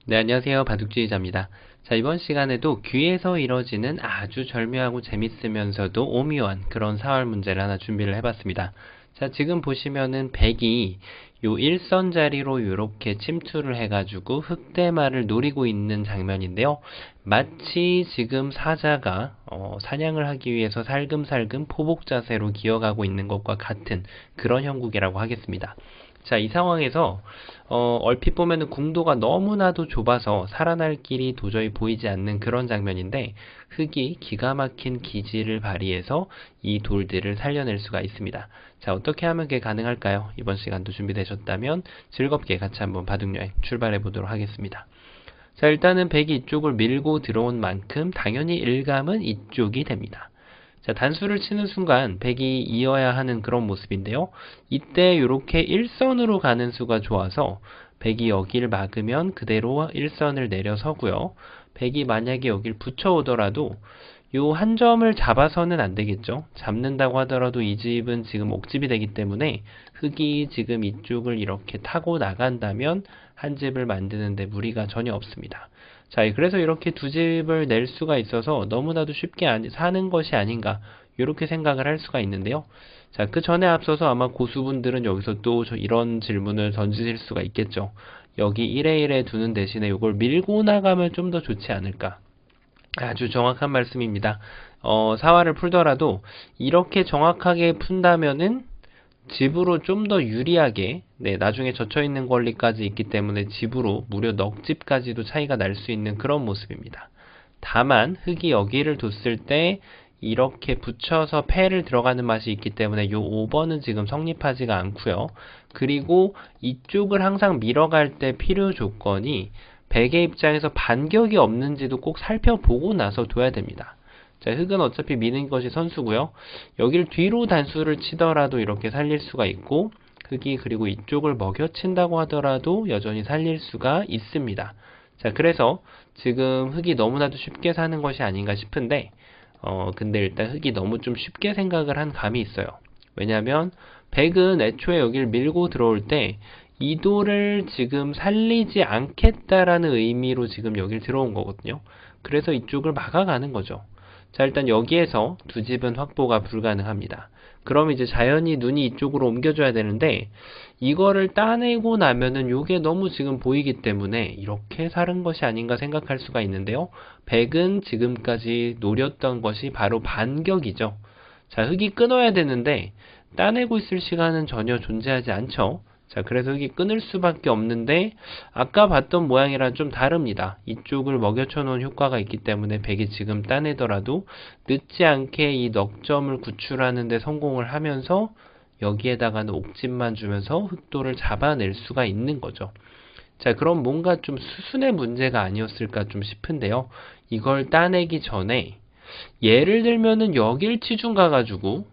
네, 안녕하세요. 바둑주의자입니다. 자, 이번 시간에도 귀에서 이뤄지는 아주 절묘하고 재밌으면서도 오묘한 그런 사활 문제를 하나 준비를 해봤습니다. 자, 지금 보시면은 백이 요 일선 자리로 이렇게 침투를 해가지고 흑대마를 노리고 있는 장면인데요. 마치 지금 사자가 사냥을 하기 위해서 살금살금 포복 자세로 기어가고 있는 것과 같은 그런 형국이라고 하겠습니다. 자, 이 상황에서 얼핏 보면은 궁도가 너무나도 좁아서 살아날 길이 도저히 보이지 않는 그런 장면인데 흙이 기가 막힌 기지를 발휘해서 이 돌들을 살려낼 수가 있습니다. 자, 어떻게 하면 그게 가능할까요? 이번 시간도 준비되셨다면 즐겁게 같이 한번 바둑여행 출발해 보도록 하겠습니다. 자, 일단은 백이 이쪽을 밀고 들어온 만큼 당연히 일감은 이쪽이 됩니다. 자, 단수를 치는 순간 백이 이어야 하는 그런 모습인데요. 이때 이렇게 일선으로 가는 수가 좋아서 백이 여기를 막으면 그대로 일선을 내려서고요. 백이 만약에 여기를 붙여오더라도 요 한 점을 잡아서는 안 되겠죠. 잡는다고 하더라도 이 집은 지금 옥집이 되기 때문에 흙이 지금 이쪽을 이렇게 타고 나간다면 한 집을 만드는데 무리가 전혀 없습니다. 자, 그래서 이렇게 두 집을 낼 수가 있어서 너무나도 쉽게 사는 것이 아닌가 이렇게 생각을 할 수가 있는데요. 자, 그 전에 앞서서 아마 고수분들은 여기서 또 이런 질문을 던지실 수가 있겠죠. 여기 1에 1에 두는 대신에 이걸 밀고 나가면 좀 더 좋지 않을까. 아주 정확한 말씀입니다. 사활을 풀더라도 이렇게 정확하게 푼다면은 집으로 좀 더 유리하게, 네, 나중에 젖혀있는 권리까지 있기 때문에 집으로 무려 넉 집까지도 차이가 날 수 있는 그런 모습입니다. 다만 흙이 여기를 뒀을 때 이렇게 붙여서 패를 들어가는 맛이 있기 때문에 요 5번은 지금 성립하지가 않고요. 그리고 이쪽을 항상 밀어갈 때 필요 조건이 백의 입장에서 반격이 없는지도 꼭 살펴보고 나서 둬야 됩니다. 자, 흙은 어차피 미는 것이 선수고요. 여기를 뒤로 단수를 치더라도 이렇게 살릴 수가 있고 흙이 그리고 이쪽을 먹여친다고 하더라도 여전히 살릴 수가 있습니다. 자, 그래서 지금 흙이 너무나도 쉽게 사는 것이 아닌가 싶은데 근데 일단 흙이 너무 좀 쉽게 생각을 한 감이 있어요. 왜냐하면 백은 애초에 여기를 밀고 들어올 때 이도를 지금 살리지 않겠다라는 의미로 지금 여길 들어온 거거든요. 그래서 이쪽을 막아가는 거죠. 자, 일단 여기에서 두 집은 확보가 불가능합니다. 그럼 이제 자연히 눈이 이쪽으로 옮겨줘야 되는데 이거를 따내고 나면은 요게 너무 지금 보이기 때문에 이렇게 사는 것이 아닌가 생각할 수가 있는데요. 백은 지금까지 노렸던 것이 바로 반격이죠. 자, 흙이 끊어야 되는데 따내고 있을 시간은 전혀 존재하지 않죠. 자, 그래서 흙이 끊을 수밖에 없는데 아까 봤던 모양이랑 좀 다릅니다. 이쪽을 먹여쳐 놓은 효과가 있기 때문에 백이 지금 따내더라도 늦지 않게 이 넉점을 구출하는 데 성공을 하면서 여기에다가는 옥집만 주면서 흑도를 잡아낼 수가 있는 거죠. 자, 그럼 뭔가 좀 수순의 문제가 아니었을까 좀 싶은데요. 이걸 따내기 전에 예를 들면은 여길 치중 가가지고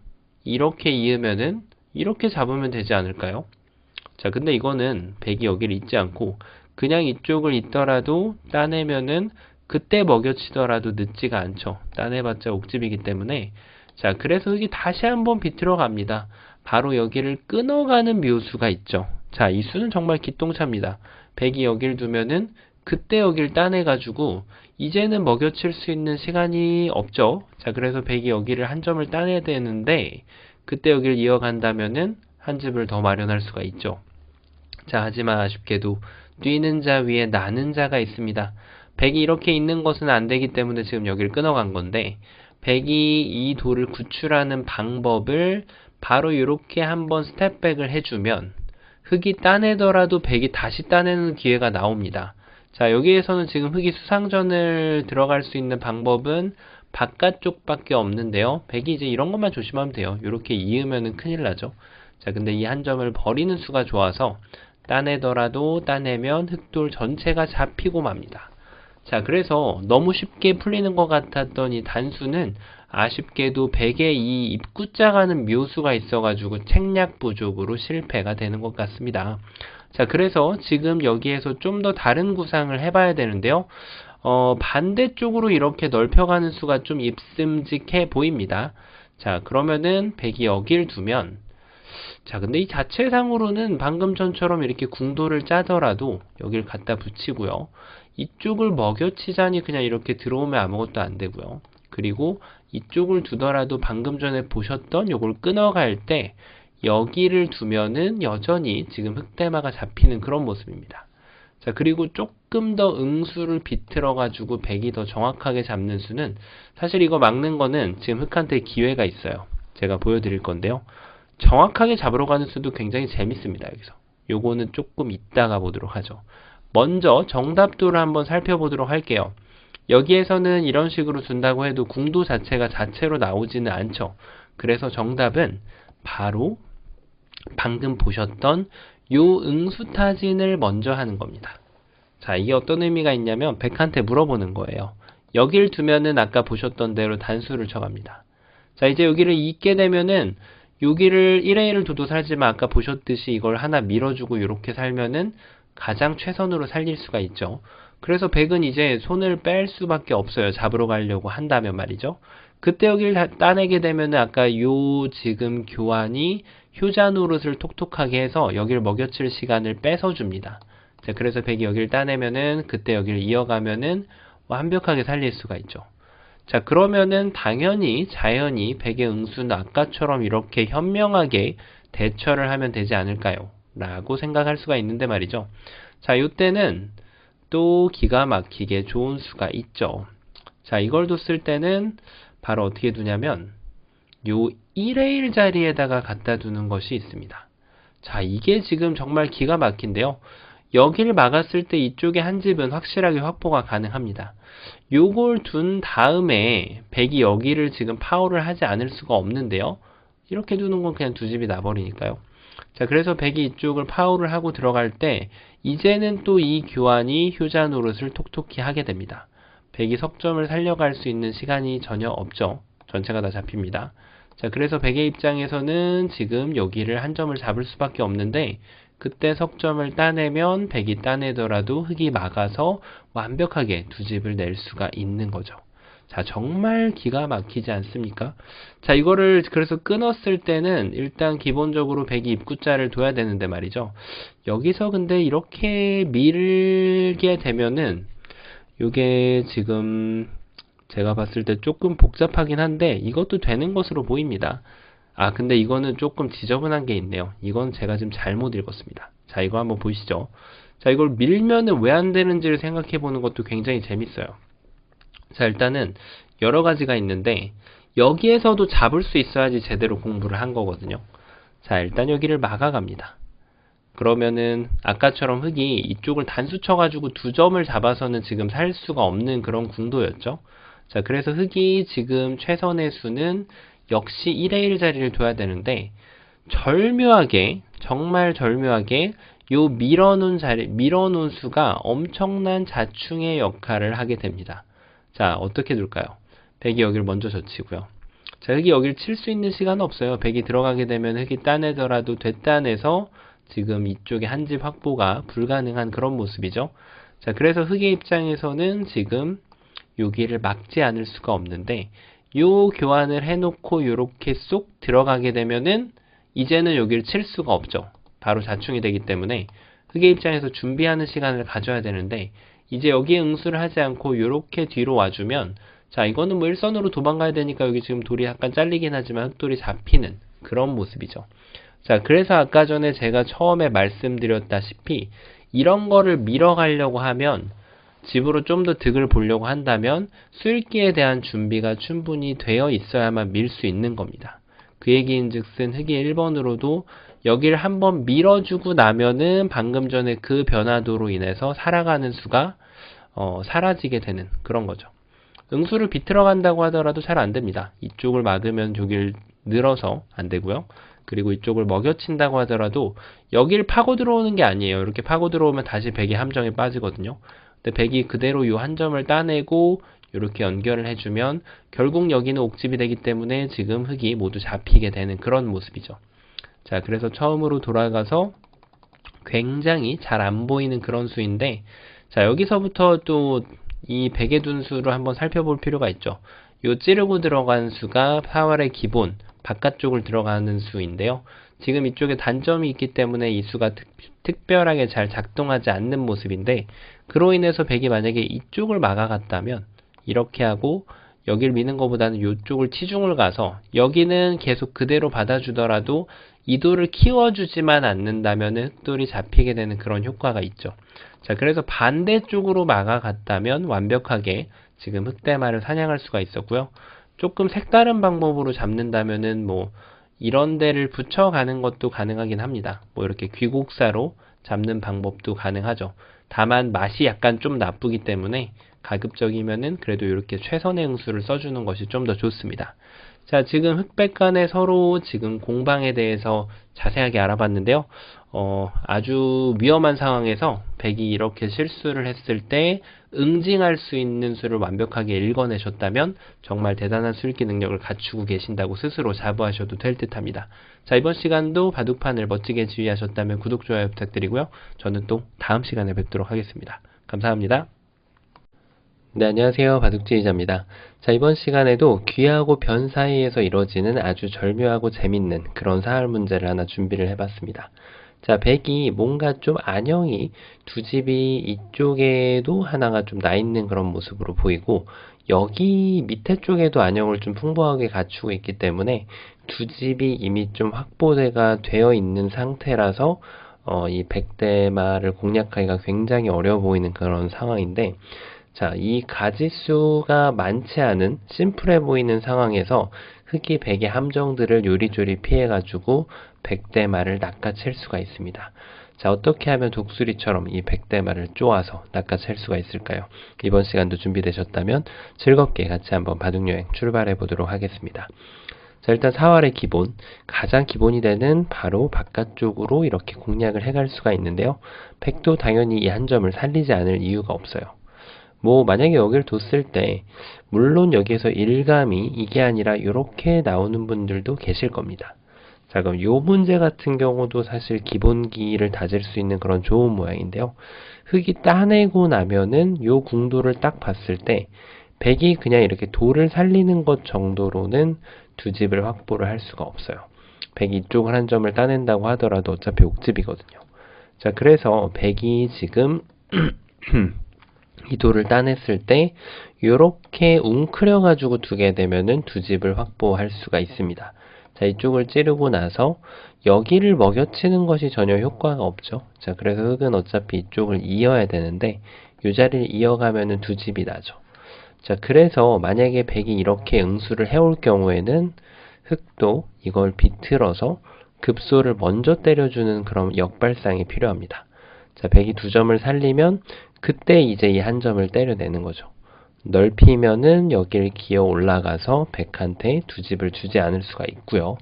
이렇게 이으면은 이렇게 잡으면 되지 않을까요? 자, 근데 이거는 백이 여기를 잇지 않고 그냥 이쪽을 잇더라도 따내면은 그때 먹여치더라도 늦지가 않죠. 따내봤자 옥집이기 때문에. 자, 그래서 흙이 다시 한번 비틀어 갑니다. 바로 여기를 끊어가는 묘수가 있죠. 자, 이 수는 정말 기똥차입니다. 백이 여기를 두면은 그때 여기를 따내가지고 이제는 먹여칠 수 있는 시간이 없죠. 자, 그래서 백이 여기를 한 점을 따내야 되는데 그때 여기를 이어간다면은 한 집을 더 마련할 수가 있죠. 자, 하지만 아쉽게도 뛰는 자 위에 나는 자가 있습니다. 백이 이렇게 있는 것은 안 되기 때문에 지금 여기를 끊어간 건데 백이 이 돌을 구출하는 방법을 바로 이렇게 한번 스텝백을 해주면 흙이 따내더라도 백이 다시 따내는 기회가 나옵니다. 자, 여기에서는 지금 흙이 수상전을 들어갈 수 있는 방법은 바깥쪽밖에 없는데요. 백이 이제 이런 것만 조심하면 돼요. 이렇게 이으면은 큰일 나죠. 자, 근데 이 한 점을 버리는 수가 좋아서 따내더라도 따내면 흑돌 전체가 잡히고 맙니다. 자, 그래서 너무 쉽게 풀리는 것 같았던 이 단수는 아쉽게도 백의 이 입구자가는 묘수가 있어가지고 책략 부족으로 실패가 되는 것 같습니다. 자, 그래서 지금 여기에서 좀 더 다른 구상을 해봐야 되는데요. 반대쪽으로 이렇게 넓혀가는 수가 좀 입슴직해 보입니다. 자, 그러면은 백이 여길 두면 자, 근데 이 자체상으로는 방금 전처럼 이렇게 궁도를 짜더라도 여기를 갖다 붙이고요. 이쪽을 먹여치자니 그냥 이렇게 들어오면 아무것도 안 되고요. 그리고 이쪽을 두더라도 방금 전에 보셨던 요걸 끊어갈 때 여기를 두면은 여전히 지금 흑대마가 잡히는 그런 모습입니다. 자, 그리고 조금 더 응수를 비틀어 가지고 백이 더 정확하게 잡는 수는 사실 이거 막는 거는 지금 흑한테 기회가 있어요. 제가 보여드릴 건데요. 정확하게 잡으러 가는 수도 굉장히 재밌습니다. 여기서 요거는 조금 이따가 보도록 하죠. 먼저 정답도를 한번 살펴보도록 할게요. 여기에서는 이런 식으로 둔다고 해도 궁도 자체가 자체로 나오지는 않죠. 그래서 정답은 바로 방금 보셨던 요 응수타진을 먼저 하는 겁니다. 자, 이게 어떤 의미가 있냐면 백한테 물어보는 거예요. 여길 두면은 아까 보셨던 대로 단수를 쳐갑니다. 자, 이제 여기를 잇게 되면은 여기를 1에 1을 둬도 살지만 아까 보셨듯이 이걸 하나 밀어주고 이렇게 살면은 가장 최선으로 살릴 수가 있죠. 그래서 백은 이제 손을 뺄 수밖에 없어요. 잡으러 가려고 한다면 말이죠. 그때 여기를 따내게 되면은 아까 요 지금 교환이 효자 노릇을 톡톡하게 해서 여기를 먹여칠 시간을 뺏어줍니다. 자, 그래서 백이 여기를 따내면은 그때 여기를 이어가면은 완벽하게 살릴 수가 있죠. 자, 그러면은 당연히 자연히 백의 응수는 아까처럼 이렇게 현명하게 대처를 하면 되지 않을까요? 라고 생각할 수가 있는데 말이죠. 자, 이때는 또 기가 막히게 좋은 수가 있죠. 자, 이걸 뒀을 때는 바로 어떻게 두냐면 요 1의 1 자리에다가 갖다 두는 것이 있습니다. 자, 이게 지금 정말 기가 막힌데요. 여기를 막았을 때 이쪽에 한 집은 확실하게 확보가 가능합니다. 요걸 둔 다음에 백이 여기를 지금 파워를 하지 않을 수가 없는데요. 이렇게 두는 건 그냥 두 집이 나버리니까요. 자, 그래서 백이 이쪽을 파워를 하고 들어갈 때 이제는 또 이 교환이 효자 노릇을 톡톡히 하게 됩니다. 백이 석점을 살려갈 수 있는 시간이 전혀 없죠. 전체가 다 잡힙니다. 자, 그래서 백의 입장에서는 지금 여기를 한 점을 잡을 수밖에 없는데 그때 석점을 따내면 백이 따내더라도 흑이 막아서 완벽하게 두 집을 낼 수가 있는 거죠. 자, 정말 기가 막히지 않습니까? 자, 이거를 그래서 끊었을 때는 일단 기본적으로 백이 입구자를 둬야 되는데 말이죠. 여기서 근데 이렇게 밀게 되면은 요게 지금 제가 봤을 때 조금 복잡하긴 한데 이것도 되는 것으로 보입니다. 아, 근데 이거는 조금 지저분한 게 있네요. 이건 제가 지금 잘못 읽었습니다. 자, 이거 한번 보시죠. 자, 이걸 밀면은 왜 안 되는지를 생각해 보는 것도 굉장히 재밌어요. 자, 일단은 여러 가지가 있는데 여기에서도 잡을 수 있어야지 제대로 공부를 한 거거든요. 자, 일단 여기를 막아갑니다. 그러면은 아까처럼 흑이 이쪽을 단수 쳐가지고 두 점을 잡아서는 지금 살 수가 없는 그런 궁도였죠. 자, 그래서 흑이 지금 최선의 수는 역시 1의 1 자리를 둬야 되는데 절묘하게 정말 절묘하게 요 밀어놓은 수가 엄청난 자충의 역할을 하게 됩니다. 자, 어떻게 둘까요? 백이 여기를 먼저 젖히고요. 자, 흑이 여기를 칠 수 있는 시간은 없어요. 백이 들어가게 되면 흑이 따내더라도 되따내서 지금 이쪽에 한 집 확보가 불가능한 그런 모습이죠. 자, 그래서 흑의 입장에서는 지금 여기를 막지 않을 수가 없는데 요 교환을 해놓고 요렇게 쏙 들어가게 되면은 이제는 여기를 칠 수가 없죠. 바로 자충이 되기 때문에 흑의 입장에서 준비하는 시간을 가져야 되는데 이제 여기에 응수를 하지 않고 요렇게 뒤로 와주면 자, 이거는 뭐 일선으로 도망가야 되니까 여기 지금 돌이 약간 잘리긴 하지만 흑돌이 잡히는 그런 모습이죠. 자, 그래서 아까 전에 제가 처음에 말씀드렸다시피 이런 거를 밀어가려고 하면 집으로 좀 더 득을 보려고 한다면 수읽기에 대한 준비가 충분히 되어 있어야만 밀 수 있는 겁니다. 그 얘기인즉슨 흑이 1번으로도 여기를 한번 밀어주고 나면은 방금 전에 그 변화도로 인해서 살아가는 수가 사라지게 되는 그런 거죠. 응수를 비틀어 간다고 하더라도 잘 안 됩니다. 이쪽을 막으면 여기를 늘어서 안 되고요. 그리고 이쪽을 먹여친다고 하더라도 여기를 파고 들어오는 게 아니에요. 이렇게 파고 들어오면 다시 백이 함정에 빠지거든요. 근데 백이 그대로 이 한 점을 따내고 이렇게 연결을 해주면 결국 여기는 옥집이 되기 때문에 지금 흑이 모두 잡히게 되는 그런 모습이죠. 자, 그래서 처음으로 돌아가서 굉장히 잘 안 보이는 그런 수인데 자, 여기서부터 또 이 백의 둔수를 한번 살펴볼 필요가 있죠. 요 찌르고 들어간 수가 4월의 기본 바깥쪽을 들어가는 수인데요. 지금 이쪽에 단점이 있기 때문에 이 수가 특별하게 잘 작동하지 않는 모습인데, 그로 인해서 백이 만약에 이쪽을 막아갔다면 이렇게 하고 여기를 미는 것보다는 이쪽을 치중을 가서 여기는 계속 그대로 받아주더라도 이도를 키워주지만 않는다면 흑돌이 잡히게 되는 그런 효과가 있죠. 자, 그래서 반대쪽으로 막아갔다면 완벽하게 지금 흑대마를 사냥할 수가 있었고요. 조금 색다른 방법으로 잡는다면은 뭐 이런 데를 붙여가는 것도 가능하긴 합니다. 뭐 이렇게 귀곡사로 잡는 방법도 가능하죠. 다만 맛이 약간 좀 나쁘기 때문에 가급적이면은 그래도 이렇게 최선의 응수를 써주는 것이 좀 더 좋습니다. 자, 지금 흑백 간에 서로 지금 공방에 대해서 자세하게 알아봤는데요. 아주 위험한 상황에서 백이 이렇게 실수를 했을 때 응징할 수 있는 수를 완벽하게 읽어내셨다면 정말 대단한 수읽기 능력을 갖추고 계신다고 스스로 자부하셔도 될 듯합니다. 자, 이번 시간도 바둑판을 멋지게 지휘하셨다면 구독, 좋아요 부탁드리고요. 저는 또 다음 시간에 뵙도록 하겠습니다. 감사합니다. 네, 안녕하세요. 바둑지휘자입니다. 자, 이번 시간에도 귀하고 변 사이에서 이루어지는 아주 절묘하고 재밌는 그런 사활 문제를 하나 준비를 해봤습니다. 자, 백이 뭔가 좀 안형이 두 집이 이쪽에도 하나가 좀 나 있는 그런 모습으로 보이고, 여기 밑에 쪽에도 안형을 좀 풍부하게 갖추고 있기 때문에 두 집이 이미 좀 확보가 되어 있는 상태라서 이 백대마를 공략하기가 굉장히 어려워 보이는 그런 상황인데, 자, 이 가짓수가 많지 않은 심플해 보이는 상황에서 흑이 백의 함정들을 요리조리 피해가지고 백대마를 낚아챌 수가 있습니다. 자, 어떻게 하면 독수리처럼 이 백대마를 쪼아서 낚아챌 수가 있을까요? 이번 시간도 준비되셨다면 즐겁게 같이 한번 바둑여행 출발해 보도록 하겠습니다. 자, 일단 사활의 기본, 가장 기본이 되는 바로 바깥쪽으로 이렇게 공략을 해갈 수가 있는데요. 백도 당연히 이 한 점을 살리지 않을 이유가 없어요. 뭐 만약에 여기를 뒀을 때 물론 여기에서 일감이 이게 아니라 이렇게 나오는 분들도 계실 겁니다. 자, 그럼 요 문제 같은 경우도 사실 기본기를 다질 수 있는 그런 좋은 모양인데요. 흑이 따내고 나면은 요 궁도를 딱 봤을 때 백이 그냥 이렇게 돌을 살리는 것 정도로는 두 집을 확보를 할 수가 없어요. 백이 이쪽을 한 점을 따낸다고 하더라도 어차피 옥집이거든요. 자, 그래서 백이 지금 이 돌을 따냈을 때 이렇게 웅크려 가지고 두게 되면은 두 집을 확보할 수가 있습니다. 자, 이쪽을 찌르고 나서 여기를 먹여치는 것이 전혀 효과가 없죠. 자, 그래서 흑은 어차피 이쪽을 이어야 되는데 이 자리를 이어가면은 두 집이 나죠. 자, 그래서 만약에 백이 이렇게 응수를 해올 경우에는 흑도 이걸 비틀어서 급소를 먼저 때려주는 그런 역발상이 필요합니다. 자, 백이 두 점을 살리면 그때 이제 이 한 점을 때려내는 거죠. 넓히면은 여기를 기어 올라가서 백한테 두 집을 주지 않을 수가 있고요.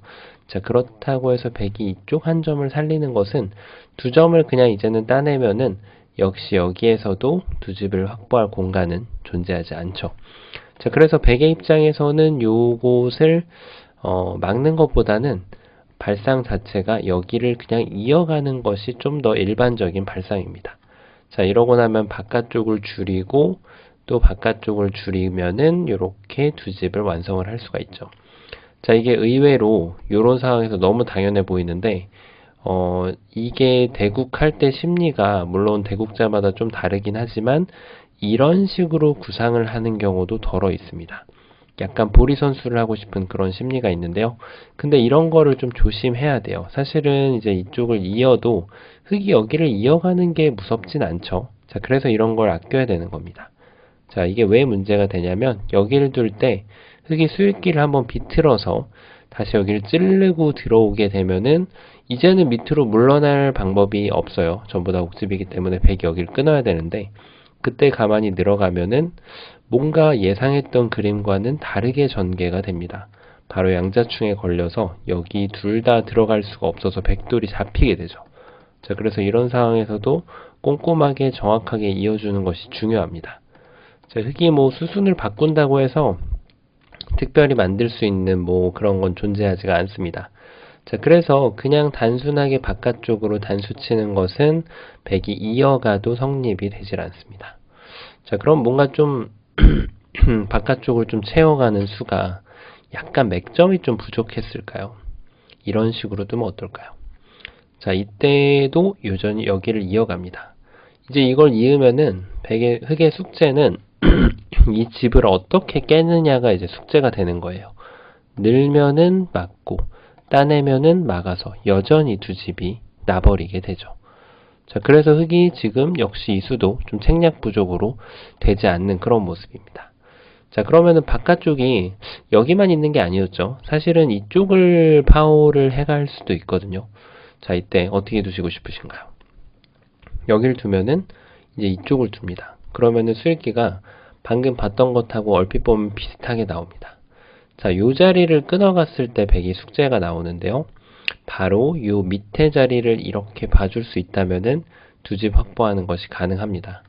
자, 그렇다고 해서 백이 이쪽 한 점을 살리는 것은 두 점을 그냥 이제는 따내면은 역시 여기에서도 두 집을 확보할 공간은 존재하지 않죠. 자, 그래서 백의 입장에서는 요곳을 막는 것보다는 발상 자체가 여기를 그냥 이어가는 것이 좀 더 일반적인 발상입니다. 자, 이러고 나면 바깥쪽을 줄이고 또 바깥쪽을 줄이면은 이렇게 두 집을 완성을 할 수가 있죠. 자, 이게 의외로 이런 상황에서 너무 당연해 보이는데 이게 대국할 때 심리가 물론 대국자마다 좀 다르긴 하지만 이런 식으로 구상을 하는 경우도 덜어 있습니다. 약간 보리 선수를 하고 싶은 그런 심리가 있는데요. 근데 이런 거를 좀 조심해야 돼요. 사실은 이제 이쪽을 이어도 흑이 여기를 이어가는 게 무섭진 않죠. 자, 그래서 이런 걸 아껴야 되는 겁니다. 자, 이게 왜 문제가 되냐면 여기를 둘 때 흑이 수익기를 한번 비틀어서 다시 여기를 찌르고 들어오게 되면은 이제는 밑으로 물러날 방법이 없어요. 전부 다 옥집이기 때문에 백이 여기를 끊어야 되는데 그때 가만히 늘어가면은 뭔가 예상했던 그림과는 다르게 전개가 됩니다. 바로 양자충에 걸려서 여기 둘 다 들어갈 수가 없어서 백돌이 잡히게 되죠. 자, 그래서 이런 상황에서도 꼼꼼하게 정확하게 이어주는 것이 중요합니다. 자, 흑이 뭐 수순을 바꾼다고 해서 특별히 만들 수 있는 뭐 그런 건 존재하지가 않습니다. 자, 그래서 그냥 단순하게 바깥쪽으로 단수 치는 것은 백이 이어가도 성립이 되질 않습니다. 자, 그럼 뭔가 좀 바깥쪽을 좀 채워가는 수가 약간 맥점이 좀 부족했을까요? 이런 식으로 두면 어떨까요? 자, 이때도 여전히 여기를 이어갑니다. 이제 이걸 이으면은 흙의 숙제는 이 집을 어떻게 깨느냐가 이제 숙제가 되는 거예요. 늘면은 막고 따내면은 막아서 여전히 두 집이 나버리게 되죠. 자, 그래서 흙이 지금 역시 이 수도 좀 책략 부족으로 되지 않는 그런 모습입니다. 자, 그러면은 바깥쪽이 여기만 있는 게 아니었죠. 사실은 이쪽을 파워를 해갈 수도 있거든요. 자, 이때 어떻게 두시고 싶으신가요? 여기를 두면은 이제 이쪽을 둡니다. 그러면은 수익기가 방금 봤던 것하고 얼핏 보면 비슷하게 나옵니다. 자, 요 자리를 끊어갔을 때 백이 숙제가 나오는데요. 바로 요 밑에 자리를 이렇게 봐줄 수 있다면은 두 집 확보하는 것이 가능합니다.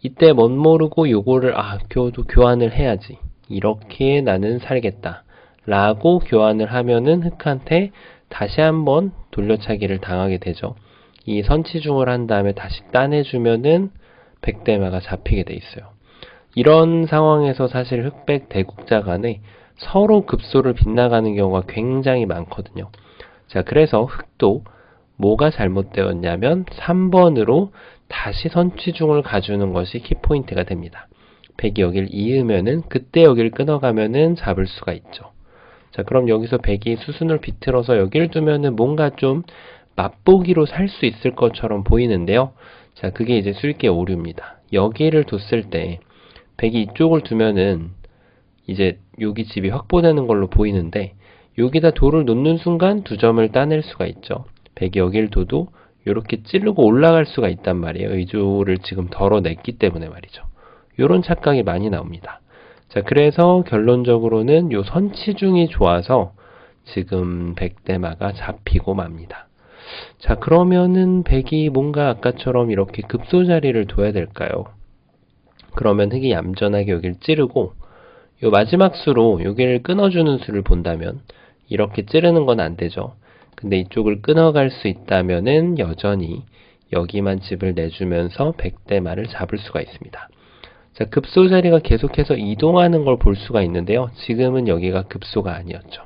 이때 멋모르고 요거를 교환을 해야지. 이렇게 나는 살겠다. 라고 교환을 하면은 흙한테 다시 한번 돌려차기를 당하게 되죠. 이 선치중을 한 다음에 다시 따내주면은 백대마가 잡히게 돼 있어요. 이런 상황에서 사실 흑백 대국자 간에 서로 급소를 빗나가는 경우가 굉장히 많거든요. 자, 그래서 흑도 뭐가 잘못되었냐면 3번으로 다시 선취중을 가주는 것이 키포인트가 됩니다. 백이 여기를 이으면은 그때 여기를 끊어가면은 잡을 수가 있죠. 자, 그럼 여기서 백이 수순을 비틀어서 여기를 두면은 뭔가 좀 맛보기로 살 수 있을 것처럼 보이는데요. 자, 그게 이제 수익의 오류입니다. 여기를 뒀을 때 백이 이쪽을 두면은 이제 여기 집이 확보되는 걸로 보이는데 여기다 돌을 놓는 순간 두 점을 따낼 수가 있죠. 백이 여기를 둬도 이렇게 찌르고 올라갈 수가 있단 말이에요. 의조를 지금 덜어냈기 때문에 말이죠. 이런 착각이 많이 나옵니다. 자, 그래서 결론적으로는 요 선치중이 좋아서 지금 백대마가 잡히고 맙니다. 자, 그러면은 백이 뭔가 아까처럼 이렇게 급소 자리를 둬야 될까요? 그러면 흙이 얌전하게 여기를 찌르고 요 마지막 수로 여기를 끊어주는 수를 본다면 이렇게 찌르는 건 안 되죠. 근데 이쪽을 끊어갈 수 있다면은 여전히 여기만 집을 내주면서 백대마를 잡을 수가 있습니다. 자, 급소 자리가 계속해서 이동하는 걸 볼 수가 있는데요. 지금은 여기가 급소가 아니었죠.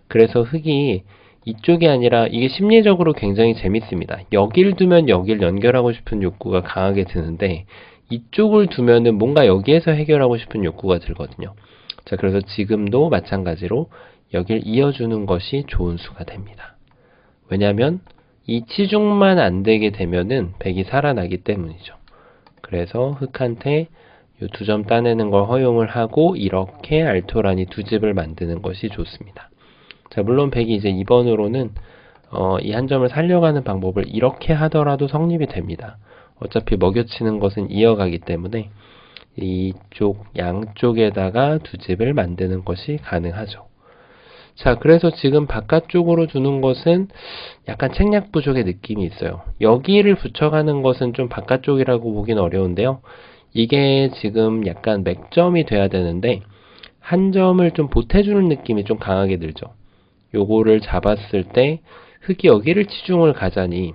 그래서 흙이 이쪽이 아니라 이게 심리적으로 굉장히 재밌습니다. 여기를 두면 여기를 연결하고 싶은 욕구가 강하게 드는데 이쪽을 두면은 뭔가 여기에서 해결하고 싶은 욕구가 들거든요. 자, 그래서 지금도 마찬가지로 여길 이어주는 것이 좋은 수가 됩니다. 왜냐하면 이 치중만 안 되게 되면은 백이 살아나기 때문이죠. 그래서 흙한테 이 두 점 따내는 걸 허용을 하고 이렇게 알토란이 두 집을 만드는 것이 좋습니다. 자, 물론 백이 이제 2번으로는 이 한 점을 살려가는 방법을 이렇게 하더라도 성립이 됩니다. 어차피 먹여치는 것은 이어가기 때문에 이쪽 양쪽에다가 두 집을 만드는 것이 가능하죠. 자, 그래서 지금 바깥쪽으로 두는 것은 약간 책략 부족의 느낌이 있어요. 여기를 붙여가는 것은 좀 바깥쪽이라고 보긴 어려운데요. 이게 지금 약간 맥점이 돼야 되는데 한 점을 좀 보태주는 느낌이 좀 강하게 들죠. 요거를 잡았을 때 흙이 여기를 치중을 가자니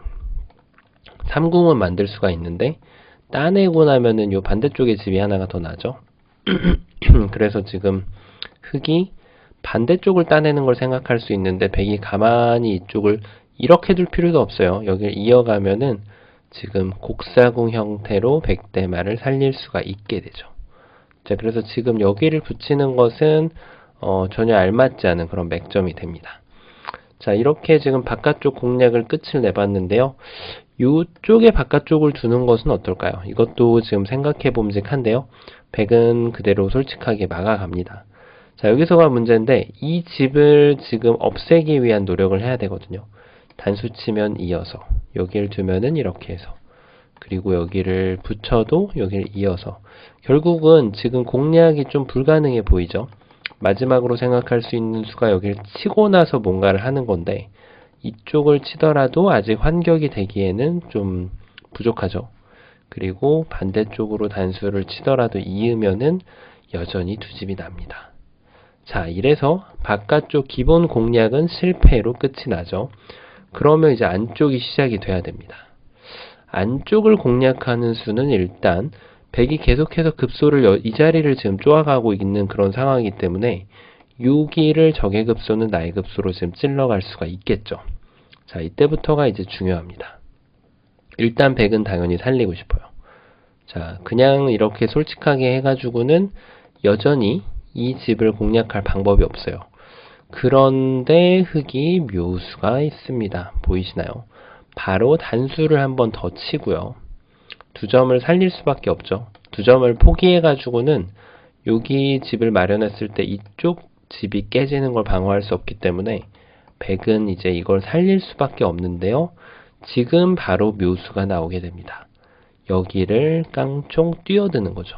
3궁은 만들 수가 있는데 따내고 나면은 요 반대쪽에 집이 하나가 더 나죠. 그래서 지금 흙이 반대쪽을 따내는 걸 생각할 수 있는데 백이 가만히 이쪽을 이렇게 둘 필요도 없어요. 여기를 이어가면은 지금 곡사궁 형태로 백대마를 살릴 수가 있게 되죠. 자, 그래서 지금 여기를 붙이는 것은 전혀 알맞지 않은 그런 맥점이 됩니다. 자, 이렇게 지금 바깥쪽 공략을 끝을 내봤는데요. 이쪽에 바깥쪽을 두는 것은 어떨까요? 이것도 지금 생각해 봄직한데요. 백은 그대로 솔직하게 막아갑니다. 자, 여기서가 문제인데 이 집을 지금 없애기 위한 노력을 해야 되거든요. 단수 치면 이어서 여기를 두면은 이렇게 해서 그리고 여기를 붙여도 여기를 이어서 결국은 지금 공략이 좀 불가능해 보이죠. 마지막으로 생각할 수 있는 수가 여기를 치고 나서 뭔가를 하는 건데 이쪽을 치더라도 아직 환격이 되기에는 좀 부족하죠. 그리고 반대쪽으로 단수를 치더라도 이으면은 여전히 두 집이 납니다. 자, 이래서 바깥쪽 기본 공략은 실패로 끝이 나죠. 그러면 이제 안쪽이 시작이 돼야 됩니다. 안쪽을 공략하는 수는 일단 백이 계속해서 급소를 이 자리를 지금 쪼아가고 있는 그런 상황이기 때문에 여기를 적의 급소는 나의 급소로 지금 찔러갈 수가 있겠죠. 자, 이때부터가 이제 중요합니다. 일단 100은 당연히 살리고 싶어요. 자, 그냥 이렇게 솔직하게 해가지고는 여전히 이 집을 공략할 방법이 없어요. 그런데 흙이 묘수가 있습니다. 보이시나요? 바로 단수를 한번 더 치고요. 2점을 살릴 수밖에 없죠. 2점을 포기해가지고는 여기 집을 마련했을 때 이쪽 집이 깨지는 걸 방어할 수 없기 때문에 100은 이제 이걸 살릴 수밖에 없는데요. 지금 바로 묘수가 나오게 됩니다. 여기를 깡총 뛰어드는 거죠.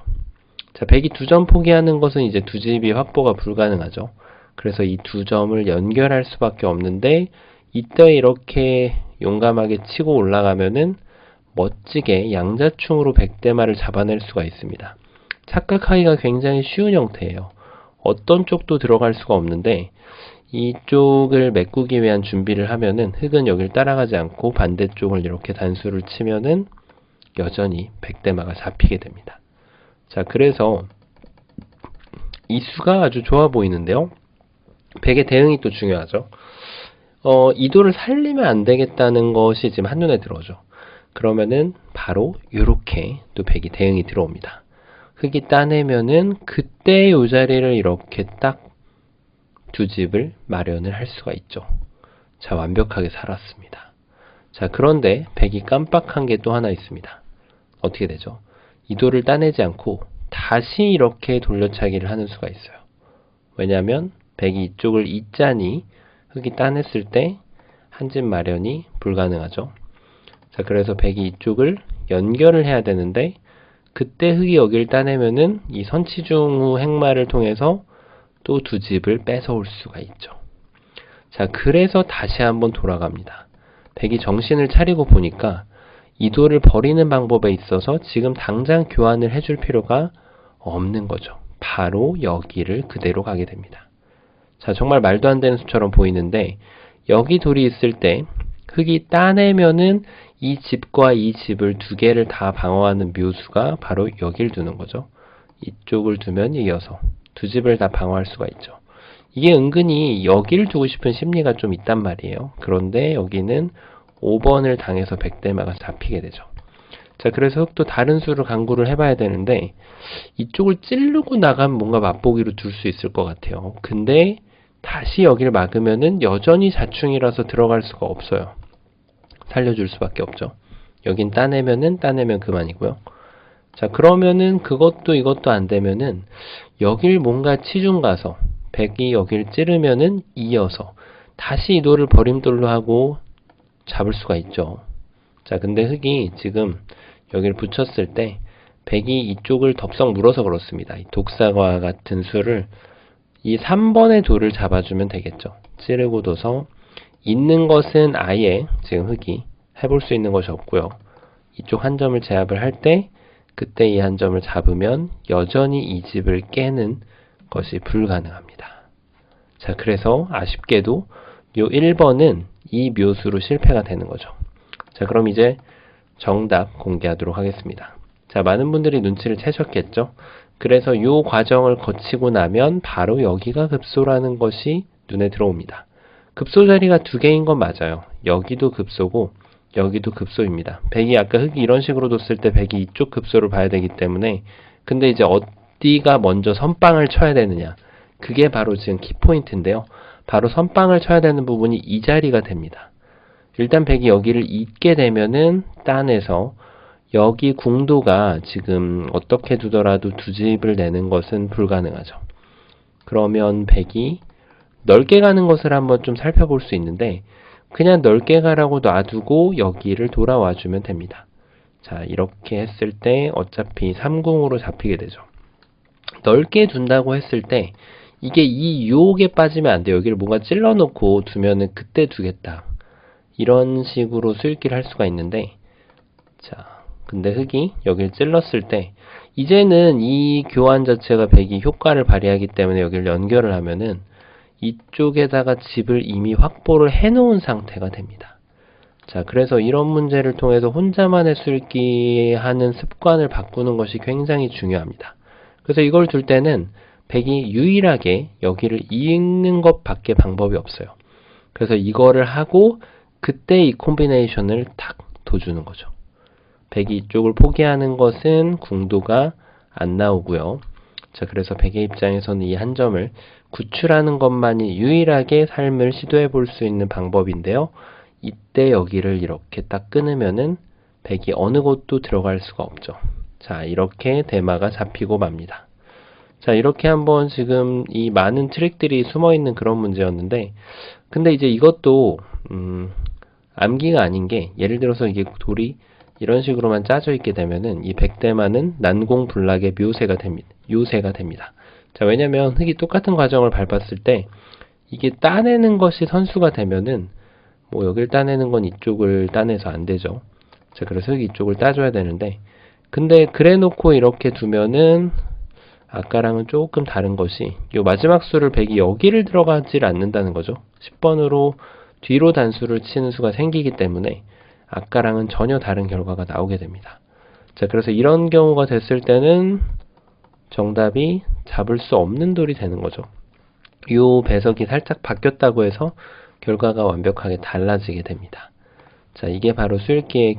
자, 100이 2점 포기하는 것은 이제 두 집이 확보가 불가능하죠. 그래서 이 2점을 연결할 수밖에 없는데 이때 이렇게 용감하게 치고 올라가면은 멋지게 양자충으로 100대마를 잡아낼 수가 있습니다. 착각하기가 굉장히 쉬운 형태예요. 어떤 쪽도 들어갈 수가 없는데 이쪽을 메꾸기 위한 준비를 하면은 흙은 여길 따라가지 않고 반대쪽을 이렇게 단수를 치면은 여전히 100대마가 잡히게 됩니다. 자, 그래서 이 수가 아주 좋아 보이는데요. 100의 대응이 또 중요하죠. 이도를 살리면 안 되겠다는 것이 지금 한눈에 들어오죠. 그러면은 바로 이렇게 또 100이 대응이 들어옵니다. 흙이 따내면은 그때 이 자리를 이렇게 딱 두 집을 마련을 할 수가 있죠. 자, 완벽하게 살았습니다. 자, 그런데 100이 깜빡한 게 또 하나 있습니다. 어떻게 되죠? 이도를 따내지 않고 다시 이렇게 돌려차기를 하는 수가 있어요. 왜냐하면 100이 이쪽을 잇자니 흙이 따냈을 때 한 집 마련이 불가능하죠. 자, 그래서 100이 이쪽을 연결을 해야 되는데 그때 흙이 여기를 따내면은 이 선치중 후 행마를 통해서 또 두 집을 뺏어올 수가 있죠. 자, 그래서 다시 한번 돌아갑니다. 100이 정신을 차리고 보니까 이도를 버리는 방법에 있어서 지금 당장 교환을 해줄 필요가 없는 거죠. 바로 여기를 그대로 가게 됩니다. 자, 정말 말도 안 되는 수처럼 보이는데 여기 돌이 있을 때 흙이 따내면은 이 집과 이 집을 두 개를 다 방어하는 묘수가 바로 여길 두는 거죠. 이쪽을 두면 이어서 두 집을 다 방어할 수가 있죠. 이게 은근히 여기를 두고 싶은 심리가 좀 있단 말이에요. 그런데 여기는 5번을 당해서 100대마가 잡히게 되죠. 자, 그래서 흙도 다른 수를 강구를 해봐야 되는데 이쪽을 찌르고 나가면 뭔가 맛보기로 둘 수 있을 것 같아요. 근데 다시 여기를 막으면은 여전히 자충이라서 들어갈 수가 없어요. 살려줄 수밖에 없죠. 여긴 따내면 그만이고요. 자, 그러면은 그것도 이것도 안 되면은 여길 뭔가 치중 가서 100이 여길 찌르면은 이어서 다시 이도를 버림돌로 하고 잡을 수가 있죠. 자, 근데 흙이 지금 여기를 붙였을 때 100이 이쪽을 덥석 물어서 그렇습니다. 이 독사과 같은 수를 이 3번의 돌을 잡아주면 되겠죠. 찌르고 둬서 있는 것은 아예 지금 흙이 해볼 수 있는 것이 없고요. 이쪽 한 점을 제압을 할 때 그때 이 한 점을 잡으면 여전히 이 집을 깨는 것이 불가능합니다. 자, 그래서 아쉽게도 요 1번은 이 묘수로 실패가 되는 거죠. 자, 그럼 이제 정답 공개하도록 하겠습니다. 자, 많은 분들이 눈치를 채셨겠죠? 그래서 이 과정을 거치고 나면 바로 여기가 급소라는 것이 눈에 들어옵니다. 급소 자리가 두 개인 건 맞아요. 여기도 급소고 여기도 급소입니다. 100이 아까 흙이 이런 식으로 뒀을 때 100이 이쪽 급소를 봐야 되기 때문에 근데 이제 어디가 먼저 선빵을 쳐야 되느냐 그게 바로 지금 키포인트인데요. 바로 선빵을 쳐야 되는 부분이 이 자리가 됩니다. 일단 100이 여기를 잇게 되면은 따내서 여기 궁도가 지금 어떻게 두더라도 두 집을 내는 것은 불가능하죠. 그러면 100이 넓게 가는 것을 한번 좀 살펴볼 수 있는데 그냥 넓게 가라고 놔두고 여기를 돌아와 주면 됩니다. 자, 이렇게 했을 때 어차피 3궁으로 잡히게 되죠. 넓게 둔다고 했을 때 이게 이 유혹에 빠지면 안 돼요. 여기를 뭔가 찔러 놓고 두면은 그때 두겠다. 이런 식으로 수익기를 할 수가 있는데 자, 근데 흙이 여기를 찔렀을 때 이제는 이 교환 자체가 100이 효과를 발휘하기 때문에 여기를 연결을 하면은 이쪽에다가 집을 이미 확보를 해놓은 상태가 됩니다. 자, 그래서 이런 문제를 통해서 혼자만의 수익기 하는 습관을 바꾸는 것이 굉장히 중요합니다. 그래서 이걸 둘 때는 100이 유일하게 여기를 읽는 것밖에 방법이 없어요. 그래서 이거를 하고 그때 이 콤비네이션을 탁 둬주는 거죠. 100이 이쪽을 포기하는 것은 궁도가 안 나오고요. 자, 그래서 100의 입장에서는 이 한 점을 구출하는 것만이 유일하게 삶을 시도해 볼 수 있는 방법인데요. 이때 여기를 이렇게 딱 끊으면은 100이 어느 곳도 들어갈 수가 없죠. 자, 이렇게 대마가 잡히고 맙니다. 자, 이렇게 한번 지금 이 많은 트릭들이 숨어 있는 그런 문제였는데, 근데 이제 이것도 암기가 아닌 게, 예를 들어서 이게 돌이 이런 식으로만 짜져 있게 되면은 이 백대만은 난공불락의 요새가 됩니다. 자, 왜냐면 흙이 똑같은 과정을 밟았을 때 이게 따내는 것이 선수가 되면은 뭐 여길 따내는 건 이쪽을 따내서 안 되죠. 자, 그래서 흙이 이쪽을 따줘야 되는데, 근데 그래 놓고 이렇게 두면은 아까랑은 조금 다른 것이 요 마지막 수를 100이 여기를 들어가질 않는다는 거죠. 10번으로 뒤로 단수를 치는 수가 생기기 때문에 아까랑은 전혀 다른 결과가 나오게 됩니다. 자, 그래서 이런 경우가 됐을 때는 정답이 잡을 수 없는 돌이 되는 거죠. 요 배석이 살짝 바뀌었다고 해서 결과가 완벽하게 달라지게 됩니다. 자, 이게 바로 수읽기의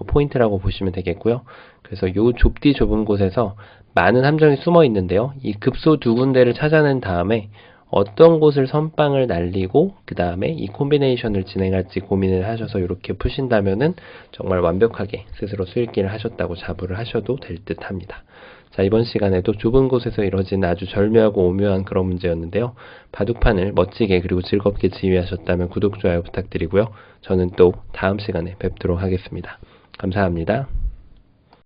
포인트라고 보시면 되겠고요. 그래서 요 좁디 좁은 곳에서 많은 함정이 숨어 있는데요. 이 급소 두 군데를 찾아낸 다음에 어떤 곳을 선빵을 날리고 그 다음에 이 콤비네이션을 진행할지 고민을 하셔서 이렇게 푸신다면은 정말 완벽하게 스스로 수읽기를 하셨다고 자부를 하셔도 될 듯 합니다. 자, 이번 시간에도 좁은 곳에서 이뤄지는 아주 절묘하고 오묘한 그런 문제였는데요. 바둑판을 멋지게 그리고 즐겁게 지휘하셨다면 구독, 좋아요 부탁드리고요. 저는 또 다음 시간에 뵙도록 하겠습니다. 감사합니다.